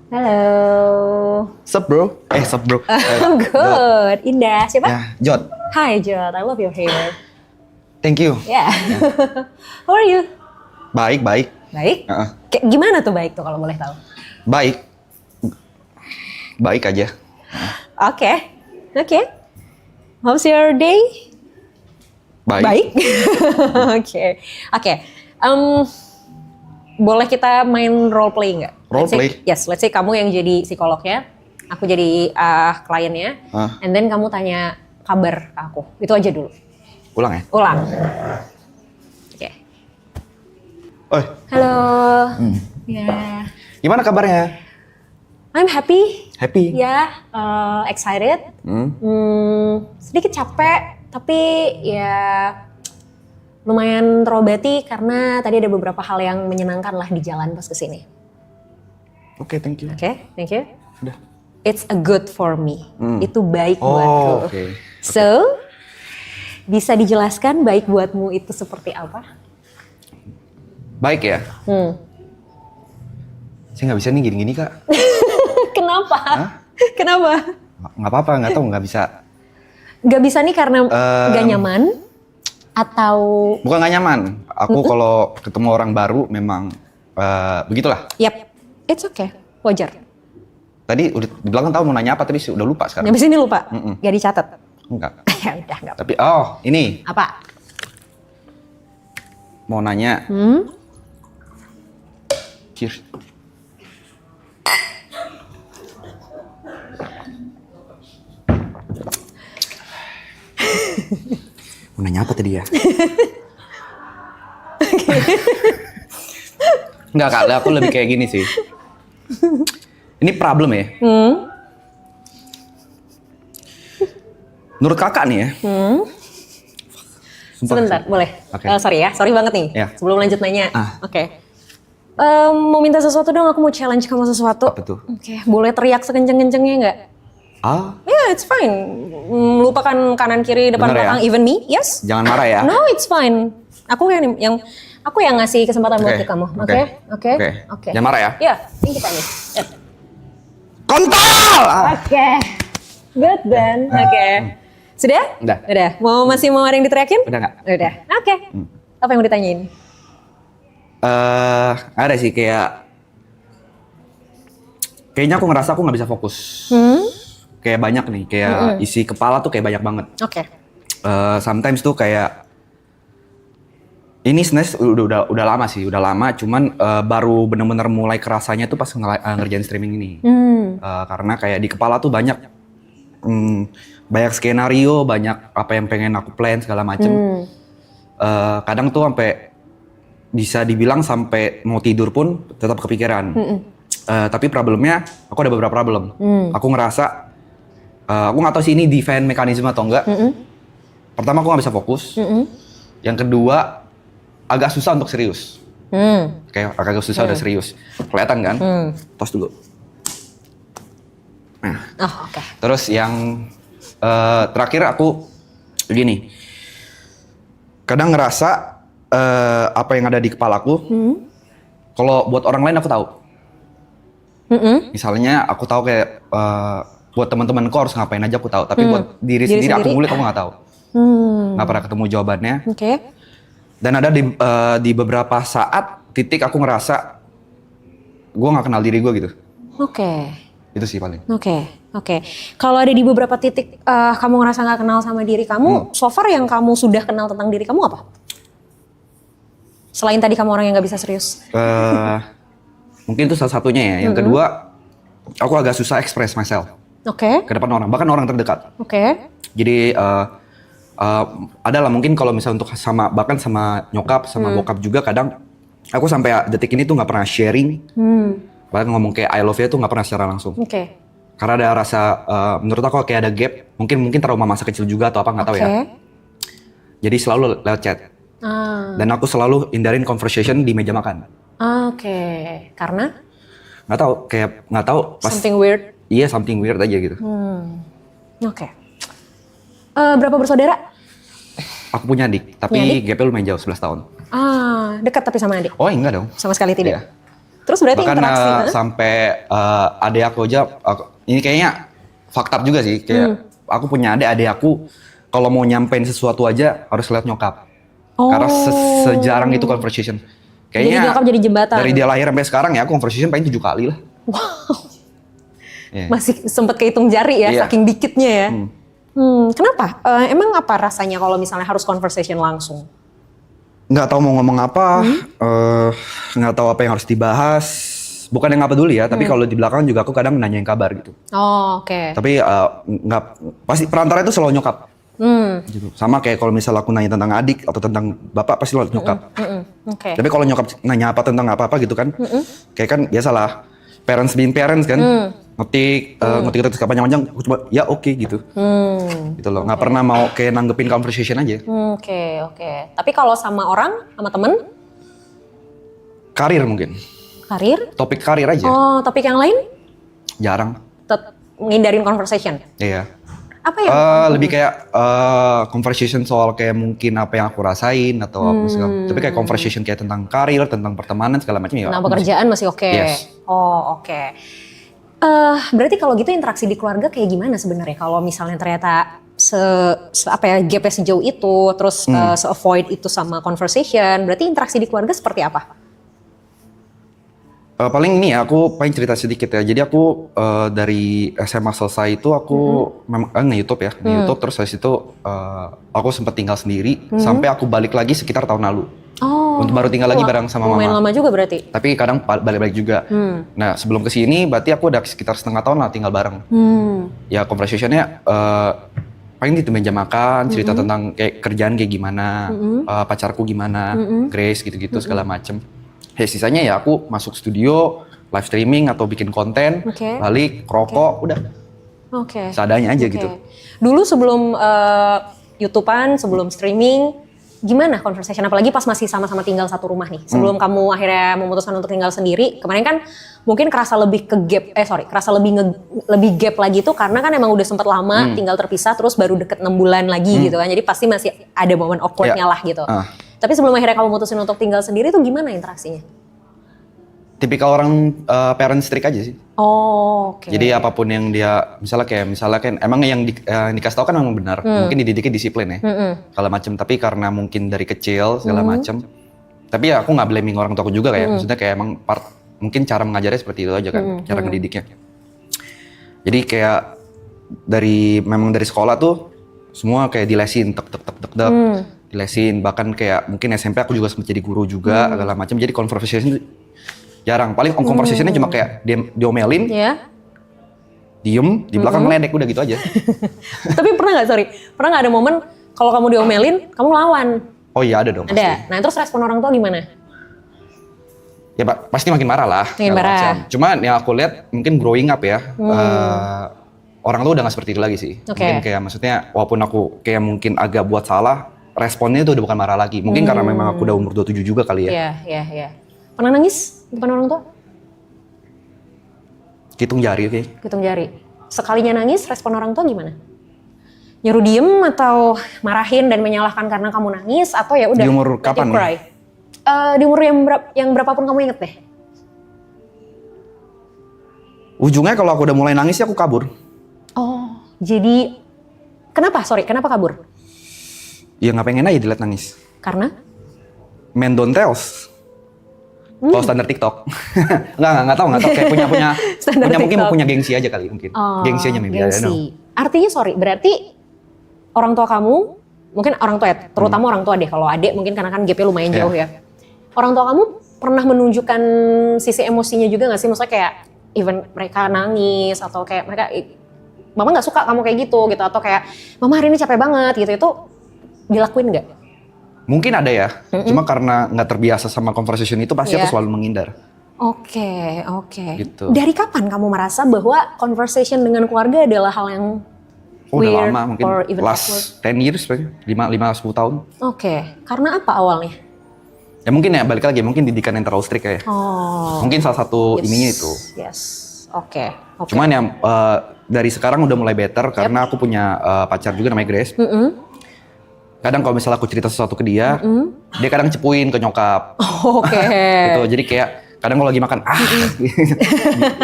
Halo. Sup bro? Sup bro. I'm good. Indah. Siapa? Ya, Jod. Hi, Jod. I love your hair. Thank you. Yeah. How are you? Baik, baik. Baik? Uh-uh. Kayak gimana tuh baik tuh kalau boleh tahu? Baik. Baik aja. Oke. Oke. How's your day? Baik. Oke. Oke. Boleh kita main role play nggak? Role play? Yes, let's say kamu yang jadi psikolognya, aku jadi kliennya, and then kamu tanya kabar ke aku. Itu aja dulu. Ulang ya? Ulang. Oke. Oi. Halo. Ya. Gimana kabarnya? I'm happy. Happy? Ya, excited. Sedikit capek, tapi ya lumayan terobati karena tadi ada beberapa hal yang menyenangkan lah di jalan pas kesini. Oke, thank you. Oke, thank you. Udah. It's a good for me. Itu baik Oh, buatku. oke. So, bisa dijelaskan baik buatmu itu seperti apa? Baik ya? Saya nggak bisa nih gini-gini kak. Kenapa? Hah? Kenapa? Nggak apa-apa, nggak tahu, nggak bisa. Gak bisa nih karena gak nyaman? Atau... Bukan nggak nyaman. Aku kalau ketemu orang baru memang begitulah. Yap, it's okay. Wajar. Tadi udah di belakang tahu mau nanya apa, tapi udah lupa sekarang. Nyampe sini lupa? Gak dicatat? Enggak. Ya udah, gak apa-apa. Tapi ini. Apa? Mau nanya. Cheers. Mau nanya apa tadi ya? Enggak kak, aku lebih kayak gini sih. Ini problem ya. Menurut kakak nih ya. Sumpah. Sebentar, boleh? Oke. Sorry ya, sorry banget nih. Ya. Sebelum lanjut nanya. Oke. Mau minta sesuatu dong, aku mau challenge kamu sesuatu. Apa tuh? Oke, boleh teriak sekenceng-kencengnya nggak? Ya, It's fine. Lupakan kanan kiri depan Bener ya? belakang, even me, yes? jangan marah ya. No, it's fine. Aku yang ngasih kesempatan buat Oke, kamu. oke. Oke. Oke. Jangan marah ya. Ya, ini kita nih. Kontol! Oke. Good then. Oke. Sudah? Udah. Udah. Masih mau ada yang diteriakin? Udah nggak? Udah. Oke. Apa yang mau ditanyain? Ada sih kayaknya aku ngerasa aku nggak bisa fokus. Kayak banyak nih, kayak isi kepala tuh kayak banyak banget. Oke. Sometimes tuh kayak ini sebenarnya udah lama sih, cuman baru bener-bener mulai kerasanya tuh pas ngerjain streaming ini. Karena kayak di kepala tuh banyak skenario, banyak apa yang pengen aku plan segala macem. Kadang tuh sampai bisa dibilang sampai mau tidur pun tetap kepikiran. Tapi problemnya, aku ada beberapa problem. Aku ngerasa, aku nggak tahu sih ini defense mekanisme atau enggak. Pertama aku nggak bisa fokus. Yang kedua, agak susah untuk serius. Kayak agak susah udah serius. Kelihatan kan? Tos dulu. Nah. Oh, oke. Terus yang terakhir aku gini. Kadang ngerasa apa yang ada di kepalaku, kalau buat orang lain aku tahu. Misalnya aku tahu kayak buat teman-temanku harus ngapain aja aku tahu, tapi buat diri sendiri aku ngulik aku nggak tahu. Nggak pernah ketemu jawabannya. Oke. Dan ada di beberapa saat titik aku ngerasa gue nggak kenal diri gue gitu. Oke. Itu sih paling. Oke. Kalau ada di beberapa titik kamu ngerasa nggak kenal sama diri kamu, so far yang kamu sudah kenal tentang diri kamu apa? Selain tadi kamu orang yang nggak bisa serius. Mungkin itu salah satunya ya. Yang kedua, aku agak susah express myself. Oke. Ke depan orang, bahkan orang terdekat. Oke. Jadi adalah mungkin kalau misalnya untuk bahkan sama nyokap, sama bokap juga kadang aku sampai detik ini tuh nggak pernah sharing. Bahkan ngomong kayak I love you tuh nggak pernah secara langsung. Oke. Karena ada rasa, menurut aku kayak ada gap. Mungkin trauma masa kecil juga atau apa nggak tahu ya. Jadi selalu lewat chat. Dan aku selalu hindarin conversation di meja makan. Oke. Karena? Nggak tahu. Pas, something weird. Iya, something weird aja gitu. Oke. Berapa bersaudara? Aku punya adik, tapi gapnya lumayan jauh, 11 tahun. Dekat tapi sama adik? Oh enggak dong. Sama sekali tidak? Iya. Terus berarti Bahkan interaksi, sampai adik aku aja, ini kayaknya fakta juga sih, kayak aku punya adik aku kalau mau nyampein sesuatu aja harus lihat nyokap. Karena sejarang itu conversation. Kayaknya Jadi nyokap jadi jembatan. dari dia lahir sampai sekarang ya, aku conversation paling 7 kali lah. Wow. Yeah. Masih sempet kehitung jari ya, saking dikitnya ya. Kenapa? Emang apa rasanya kalau misalnya harus conversation langsung? Nggak tahu mau ngomong apa, nggak tahu apa yang harus dibahas. Bukan yang nggak peduli ya, tapi kalau di belakang juga aku kadang nanyain kabar gitu. Oh, oke. Tapi nggak, pasti perantara itu selalu nyokap. Gitu. Sama kayak kalau misal aku nanya tentang adik atau tentang bapak pasti selalu nyokap. Oke. Tapi kalau nyokap nanya apa tentang apa gitu kan, kayak kan biasalah parents being parents kan, ngetik terus panjang-panjang, aku coba ya oke gitu. Gitu loh, nggak pernah mau kayak nanggepin conversation aja. Oke. Tapi kalau sama orang, sama temen? Karir mungkin. Karir? Topik karir aja. Oh, topik yang lain? Jarang. Ngindarin conversation? Iya. Apa yang? Lebih kayak conversation soal kayak mungkin apa yang aku rasain atau apa segala. Tapi kayak conversation kayak tentang karir, tentang pertemanan segala macam ya. Nah, pekerjaan masih oke. Yes. Oh, oke. Berarti kalau gitu interaksi di keluarga kayak gimana sebenarnya? Kalau misalnya ternyata gapnya sejauh itu, terus se-avoid itu sama conversation, berarti interaksi di keluarga seperti apa? Paling ini ya, aku paling cerita sedikit ya. Jadi aku dari SMA selesai itu aku memang nge-YouTube ya, nge-YouTube terus habis itu aku sempat tinggal sendiri sampai aku balik lagi sekitar tahun lalu. Oh. Untuk baru tinggal lagi bareng sama mama. Lumayan lama juga berarti. Tapi kadang balik-balik juga. Nah sebelum kesini berarti aku udah sekitar setengah tahun lah tinggal bareng. Ya conversation-nya paling di meja makan, cerita tentang kayak kerjaan kayak gimana, pacarku gimana, Grace gitu-gitu segala macem. Ya sisanya ya aku masuk studio, live streaming atau bikin konten, balik, rokok, udah. Seadanya aja gitu. Dulu sebelum YouTubean, sebelum streaming, gimana conversation? Apalagi pas masih sama-sama tinggal satu rumah nih. Sebelum kamu akhirnya memutuskan untuk tinggal sendiri, kemarin kan mungkin kerasa lebih kerasa lebih gap lagi tuh karena kan emang udah sempet lama tinggal terpisah, terus baru deket 6 bulan lagi gitu kan. Jadi pasti masih ada momen awkwardnya lah gitu. Tapi sebelum akhirnya kamu mutusin untuk tinggal sendiri tuh gimana interaksinya? Tipikal orang parent strict aja sih. Oh, oke. Jadi apapun yang dia, misalnya kan emang yang dikasih tahu kan memang benar. Mungkin dididiknya disiplin ya, segala macam. Tapi karena mungkin dari kecil segala macam. Tapi ya aku nggak blaming orang tuaku juga kayak, maksudnya kayak emang mungkin cara mengajarnya seperti itu aja kan, cara ngedidiknya. Jadi kayak memang dari sekolah tuh semua kayak dilesin, dilesin. Bahkan kayak mungkin SMP aku juga sempat jadi guru juga, segala macam. Jadi conversation jarang. Paling conversation-nya cuma kayak diomelin, diem, di belakang ngeledek, udah gitu aja. Tapi pernah nggak ada momen kalau kamu diomelin, kamu lawan? Oh iya ada dong. Ada. Pasti. Nah terus respon orang tua gimana? Ya pasti makin marah lah. Makin marah. Cuma yang aku lihat mungkin growing up ya, orang tuh udah nggak seperti itu lagi sih. Mungkin kayak maksudnya walaupun aku kayak mungkin agak buat salah, responnya itu udah bukan marah lagi. Mungkin karena memang aku udah umur 27 juga kali ya. Iya. Pernah nangis depan orang tua? Hitung jari oke. Hitung jari. Sekalinya nangis, respon orang tua gimana? Nyuruh diem atau marahin dan menyalahkan karena kamu nangis atau ya udah? Di umur kapan nih? Di umur yang berapapun kamu inget deh. Ujungnya kalau aku udah mulai nangis ya aku kabur. Oh, jadi kenapa kabur? Ya nggak pengen aja dilihat nangis. Karena? Men don't tells. Kalau standar TikTok. Nggak tahu kayak punya mungkin punya gengsi aja kali mungkin. Gengsi aja maybe. Gengsi. Artinya berarti orang tua kamu, mungkin orang tua ya, terutama orang tua deh, kalau adik mungkin karena kan gapnya lumayan jauh ya. Orang tua kamu pernah menunjukkan sisi emosinya juga gak sih? Maksudnya kayak even mereka nangis atau kayak mereka, mama gak suka kamu kayak gitu atau kayak mama hari ini capek banget gitu, itu dilakuin gak? Mungkin ada ya, cuma karena nggak terbiasa sama conversation itu pasti aku selalu menghindar. Oke. Gitu. Dari kapan kamu merasa bahwa conversation dengan keluarga adalah hal yang weird, udah lama, mungkin last 10 years, 5-10 tahun. Oke, karena apa awalnya? Ya mungkin ya balik lagi, mungkin didikan yang terlalu strict kayak. Mungkin salah satu ininya itu. Yes, oke. Cuman ya dari sekarang udah mulai better karena aku punya pacar juga namanya Grace. Kadang kalau misalnya aku cerita sesuatu ke dia, dia kadang cepuin ke nyokap. Oke. Gitu. Jadi kayak kadang kalau lagi makan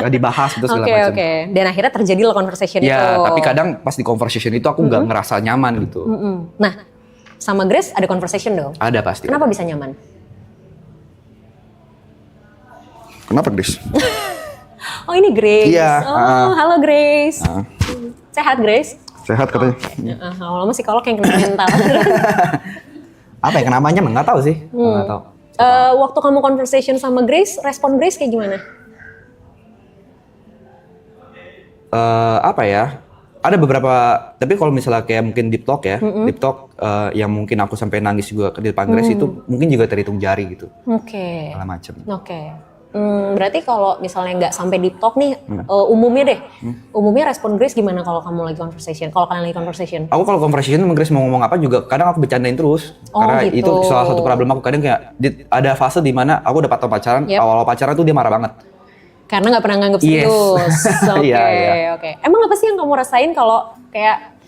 dibahas gitu segala macam. Oke. Dan akhirnya terjadi lah conversation itu. Ya, tapi kadang pas di conversation itu aku nggak ngerasa nyaman gitu. Nah, sama Grace ada conversation dong? Ada pasti. Kenapa bisa nyaman? Kenapa, Grace? Oh, ini Grace. Iya. Halo Grace. Sehat Grace? Sehat katanya. Lama-lama psikolog yang kena mental. Apa ya kenamanya? Nggak tahu sih. Nggak tahu. Waktu kamu conversation sama Grace, respon Grace kayak gimana? Apa ya? Ada beberapa, tapi kalau misalnya kayak mungkin deep talk ya, deep talk yang mungkin aku sampai nangis juga di depan Grace itu mungkin juga terhitung jari gitu. Oke. Segala macam. Oke. Berarti kalau misalnya nggak sampai deep talk nih, umumnya deh, umumnya respon Grace gimana kalau kamu lagi conversation? Kalau kalian lagi conversation? Aku kalau conversation sama Grace mau ngomong apa juga kadang aku bercandain terus. Karena gitu. itu salah satu problem aku. Kadang kayak ada fase di mana aku udah pacaran, awal-awal pacaran tuh dia marah banget. Karena nggak pernah nganggep serius. Oke. Oke. Emang apa sih yang kamu rasain kalau kayak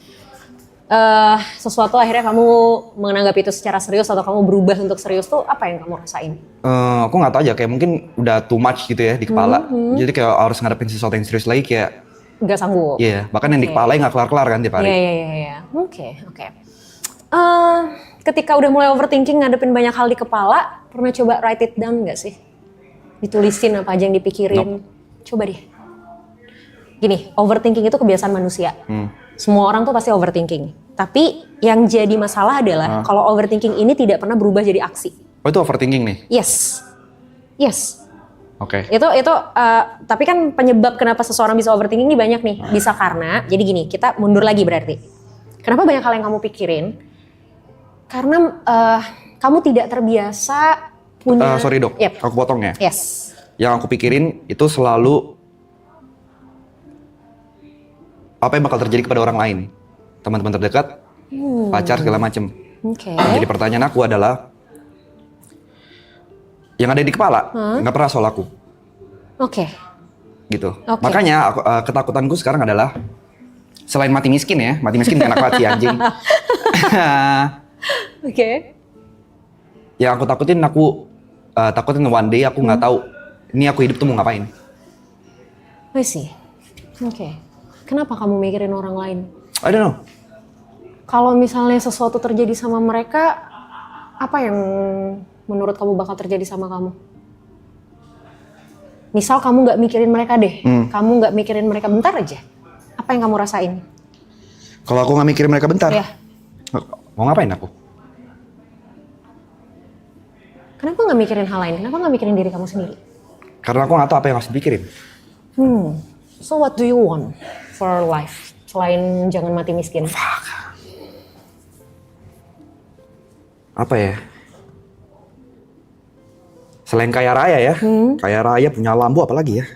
sesuatu akhirnya kamu menganggap itu secara serius atau kamu berubah untuk serius tuh apa yang kamu rasain? Aku nggak tahu aja, kayak mungkin udah too much gitu ya di kepala. Jadi kayak harus ngadepin sesuatu yang serius lagi kayak nggak sanggup. Iya, bahkan yang di kepala nggak kelar-kelar kan tiap hari. Iya. Oke. Ketika udah mulai overthinking ngadepin banyak hal di kepala, pernah coba write it down nggak sih? Ditulisin apa aja yang dipikirin. Coba deh. Gini, overthinking itu kebiasaan manusia. Semua orang tuh pasti overthinking. Tapi yang jadi masalah adalah kalau overthinking ini tidak pernah berubah jadi aksi. Oh itu overthinking nih? Yes. Oke. Itu tapi kan penyebab kenapa seseorang bisa overthinking ini banyak nih. Bisa karena, jadi gini, kita mundur lagi berarti. Kenapa banyak hal yang kamu pikirin? Karena kamu tidak terbiasa punya... Sorry dok, aku potong ya. Yes. Yang aku pikirin itu selalu apa yang bakal terjadi kepada orang lain, teman-teman terdekat, pacar segala macem. Oke. Jadi pertanyaan aku adalah, yang ada di kepala nggak pernah soal aku. Oke. Gitu. Makanya ketakutanku sekarang adalah selain mati miskin ya, mati miskin gak enak banget sih anjing. Oke. Yang aku takutin one day aku nggak tahu ini aku hidup tuh mau ngapain. I see. Oke. Kenapa kamu mikirin orang lain? I don't know. Kalau misalnya sesuatu terjadi sama mereka, apa yang menurut kamu bakal terjadi sama kamu? Misal kamu nggak mikirin mereka deh, kamu nggak mikirin mereka bentar aja, apa yang kamu rasain? Kalau aku nggak mikirin mereka bentar, mau ngapain aku? Kenapa nggak mikirin hal lain? Kenapa nggak mikirin diri kamu sendiri? Karena aku nggak tahu apa yang harus dipikirin. So what do you want for life? Selain jangan mati miskin. Fuck. Apa ya? Selain kaya raya ya, kaya raya punya lambu apalagi ya?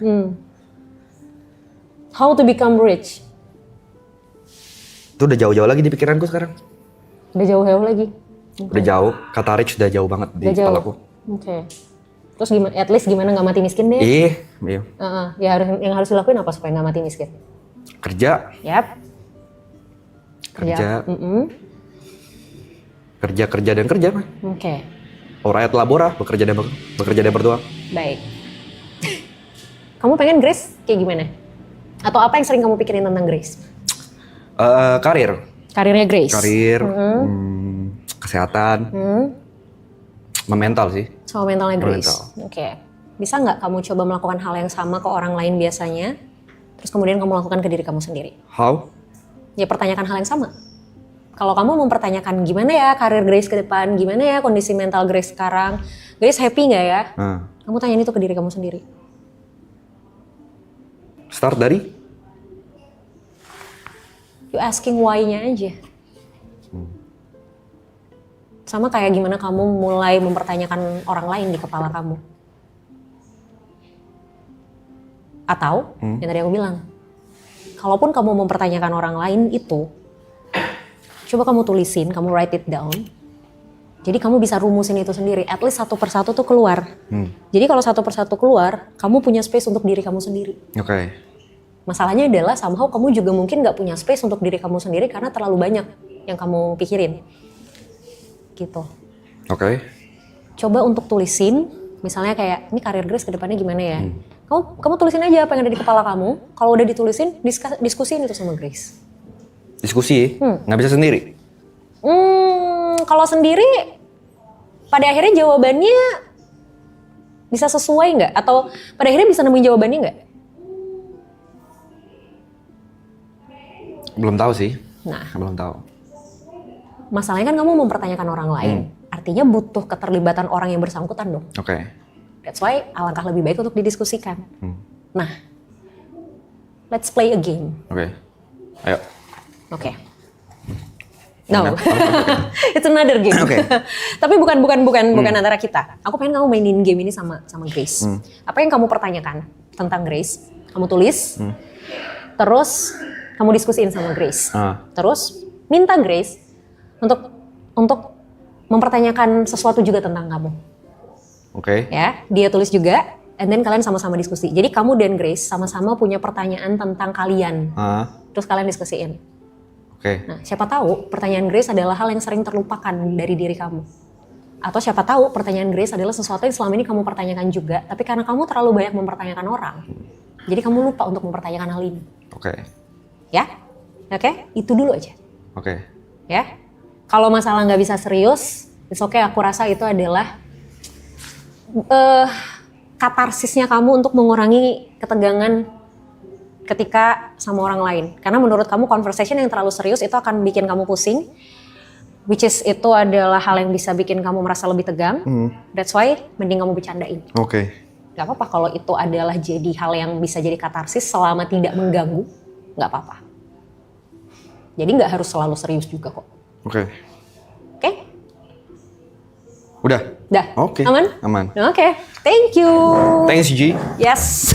How to become rich? Itu udah jauh-jauh lagi di pikiranku sekarang. Udah jauh-jauh lagi? Udah jauh, kata rich udah jauh banget di kepalaku. Oke. Terus gimana? At least gimana nggak mati miskin deh? Iya. Ya yang harus dilakuin apa supaya nggak mati miskin? Kerja. Yap. Kerja. Kerja dan kerja. Oke. Rakyat labora, bekerja dan berdoa. Baik. Kamu pengen Grace kayak gimana? Atau apa yang sering kamu pikirin tentang Grace? Karir. Karirnya Grace? Karir, kesehatan, mental sih. Sama mentalnya Grace? Oke. Bisa nggak kamu coba melakukan hal yang sama ke orang lain biasanya, terus kemudian kamu lakukan ke diri kamu sendiri? How? Ya pertanyakan hal yang sama. Kalau kamu mempertanyakan gimana ya karir Grace ke depan, gimana ya kondisi mental Grace sekarang, Grace happy nggak ya? Kamu tanyain itu ke diri kamu sendiri. Start dari? You asking why-nya aja. Sama kayak gimana kamu mulai mempertanyakan orang lain di kepala kamu. Atau, yang tadi aku bilang, kalaupun kamu mempertanyakan orang lain itu, coba kamu tulisin, kamu write it down. Jadi kamu bisa rumusin itu sendiri, at least satu persatu tuh keluar. Jadi kalau satu persatu keluar, kamu punya space untuk diri kamu sendiri. Oke. Masalahnya adalah somehow kamu juga mungkin gak punya space untuk diri kamu sendiri karena terlalu banyak yang kamu pikirin. Gitu. Oke. Coba untuk tulisin, Misalnya kayak, ini karir Grace ke depannya gimana ya? Kamu tulisin aja apa yang ada di kepala kamu. Kalau udah ditulisin, diskusiin itu sama Grace. Diskusi? Nggak bisa sendiri? Kalau sendiri, pada akhirnya jawabannya bisa sesuai nggak? Atau pada akhirnya bisa nemuin jawabannya nggak? Belum tahu sih. Nah, Belum tahu. masalahnya kan kamu mempertanyakan orang lain. Artinya butuh keterlibatan orang yang bersangkutan dong. Oke. That's why alangkah lebih baik untuk didiskusikan. Nah, let's play a game. Oke. Ayo. Oke. No, it's another game. Oke. Tapi bukan antara kita. Aku pengen kamu mainin game ini sama Grace. Apa yang kamu pertanyakan tentang Grace, kamu tulis. Terus kamu diskusiin sama Grace. Terus minta Grace untuk mempertanyakan sesuatu juga tentang kamu. Oke. Ya, dia tulis juga, and then kalian sama-sama diskusi. Jadi kamu dan Grace sama-sama punya pertanyaan tentang kalian. Terus kalian diskusiin. Oke. Nah, siapa tahu pertanyaan Grace adalah hal yang sering terlupakan dari diri kamu. Atau siapa tahu pertanyaan Grace adalah sesuatu yang selama ini kamu pertanyakan juga, tapi karena kamu terlalu banyak mempertanyakan orang, jadi kamu lupa untuk mempertanyakan hal ini. Oke. Ya? Oke? Itu dulu aja. Oke. Ya? Kalau masalah nggak bisa serius, it's okay, aku rasa itu adalah katarsisnya kamu untuk mengurangi ketegangan ketika sama orang lain. Karena menurut kamu conversation yang terlalu serius itu akan bikin kamu pusing. Which is itu adalah hal yang bisa bikin kamu merasa lebih tegang. That's why mending kamu bercandain. Oke. Gak apa-apa kalau itu adalah jadi hal yang bisa jadi katarsis selama tidak mengganggu. Gak apa-apa. Jadi gak harus selalu serius juga kok. Oke. Oke? Udah? Dah? Oke. Aman? Aman. Oke. Thank you. Thanks, G. Yes.